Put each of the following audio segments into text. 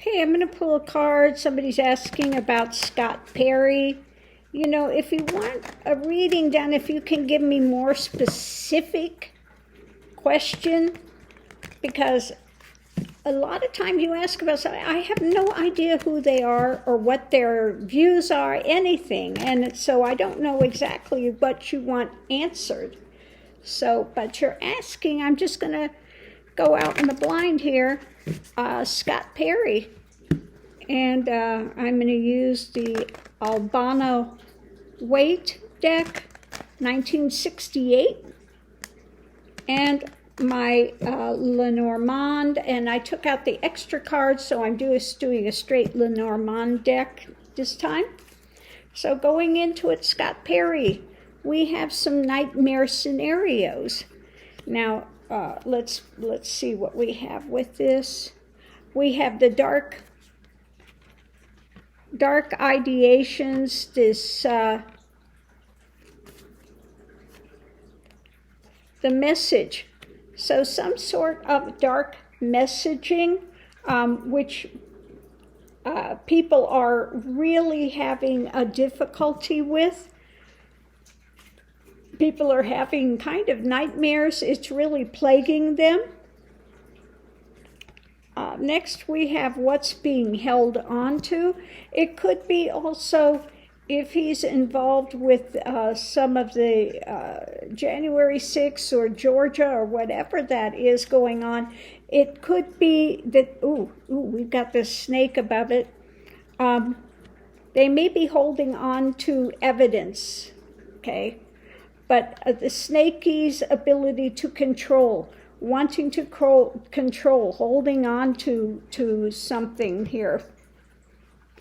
Hey, I'm going to pull a card. Somebody's asking about Scott Perry. You know, if you want a reading done, if you can give me more specific question, because a lot of times you ask about something, I have no idea who they are or what their views are, anything. And so I don't know exactly what you want answered. So, but you're asking, I'm just going to go out in the blind here. Scott Perry. And I'm going to use the Albano Weight deck, 1968. And my Lenormand, and I took out the extra cards, so I'm just doing a straight Lenormand deck this time. So going into it, Scott Perry, we have some nightmare scenarios. Now, let's see what we have with this. We have the dark ideations, this the message. So some sort of dark messaging, which people are really having a difficulty with. People are having kind of nightmares. It's really plaguing them. Next, we have what's being held on to. It could be also if he's involved with some of the January 6th or Georgia or whatever that is going on. It could be that, we've got this snake above it. They may be holding on to evidence, okay? But the snaky's ability to control, wanting to control, holding on to something here,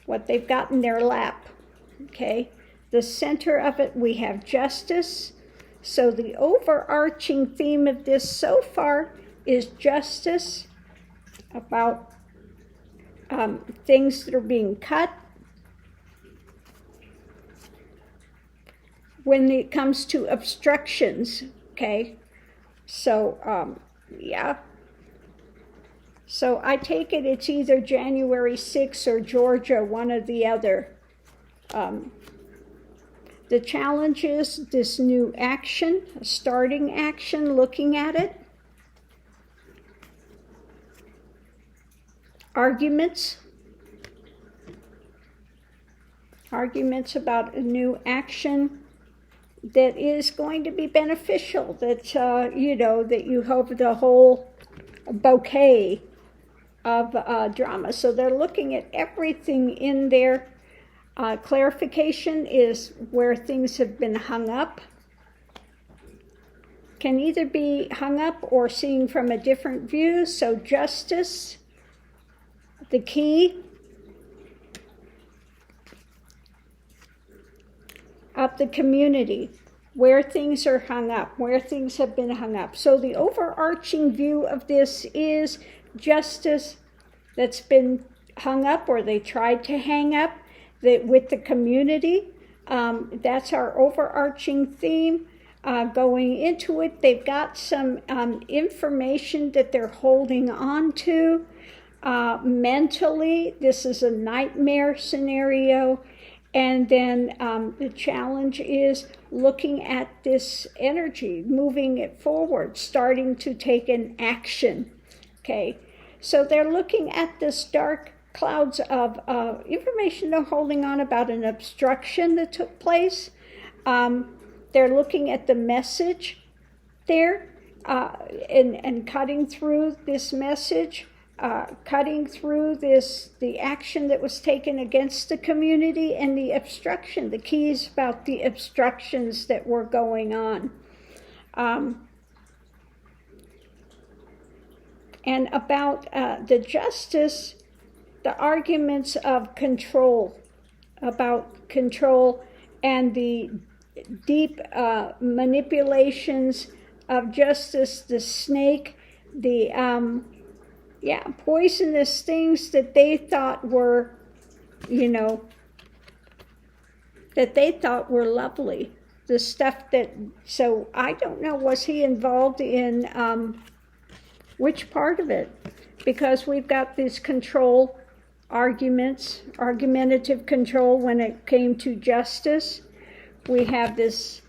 what they've got in their lap, okay? The center of it, we have justice. So the overarching theme of this so far is justice, about things that are being cut. When it comes to obstructions, okay? So, yeah. So I take it it's either January 6th or Georgia, one or the other. The challenge is this new action, starting action, looking at it. Arguments about a new action that is going to be beneficial, that, that you hope the whole bouquet of drama. So they're looking at everything in there. Clarification is where things have been hung up. Can either be hung up or seen from a different view. So justice, the key of the community, where things are hung up, where things have been hung up. So the overarching view of this is justice that's been hung up, or they tried to hang up, with the community. That's our overarching theme. Going into it, they've got some information that they're holding on to. Mentally, this is a nightmare scenario. And then the challenge is looking at this energy, moving it forward, starting to take an action. Okay, so they're looking at this dark clouds of information they're holding on about an obstruction that took place. They're looking at the message there and cutting through this message. Cutting through the action that was taken against the community and the obstruction, the keys about the obstructions that were going on. And about the justice, the arguments of control, about control and the deep manipulations of justice, the snake, the poisonous things that they thought were, that they thought were lovely. The stuff that, so I don't know, was he involved in which part of it? Because we've got this control argumentative control when it came to justice. We have this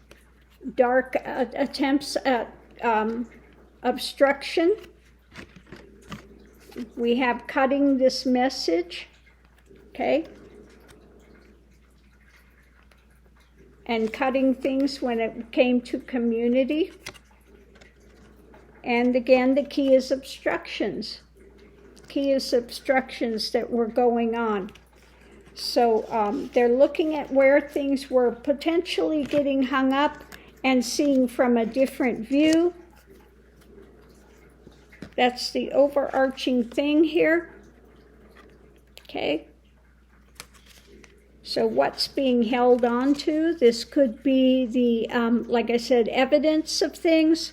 dark attempts at obstruction. We have cutting this message, okay? And cutting things when it came to community. And again, the key is obstructions. Key is obstructions that were going on. So they're looking at where things were potentially getting hung up and seeing from a different view. That's the overarching thing here. Okay. So what's being held on to? This could be the, like I said, evidence of things.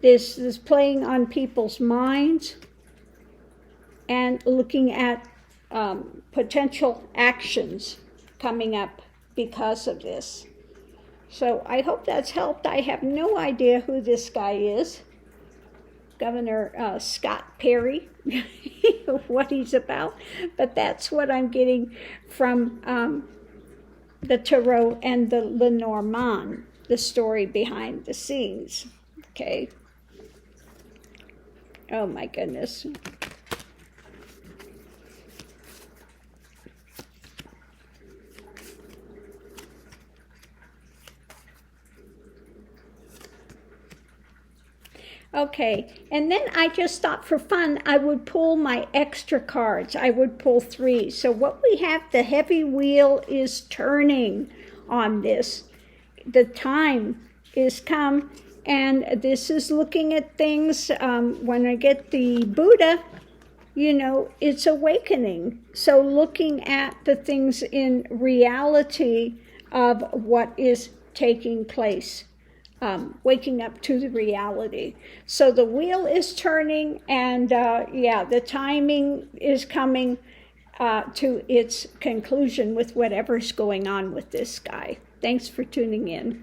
This is playing on people's minds and looking at potential actions coming up because of this. So I hope that's helped. I have no idea who this guy is. Governor Scott Perry, what he's about. But that's what I'm getting from the Tarot and the Lenormand, the story behind the scenes. Okay. Oh my goodness. Okay, and then I just thought for fun, I would pull my extra cards. I would pull 3. So what we have, the heavy wheel is turning on this. The time is come, and this is looking at things. When I get the Buddha, you know, it's awakening. So looking at the things in reality of what is taking place. Waking up to the reality. So the wheel is turning, and the timing is coming to its conclusion with whatever's going on with this guy. Thanks for tuning in.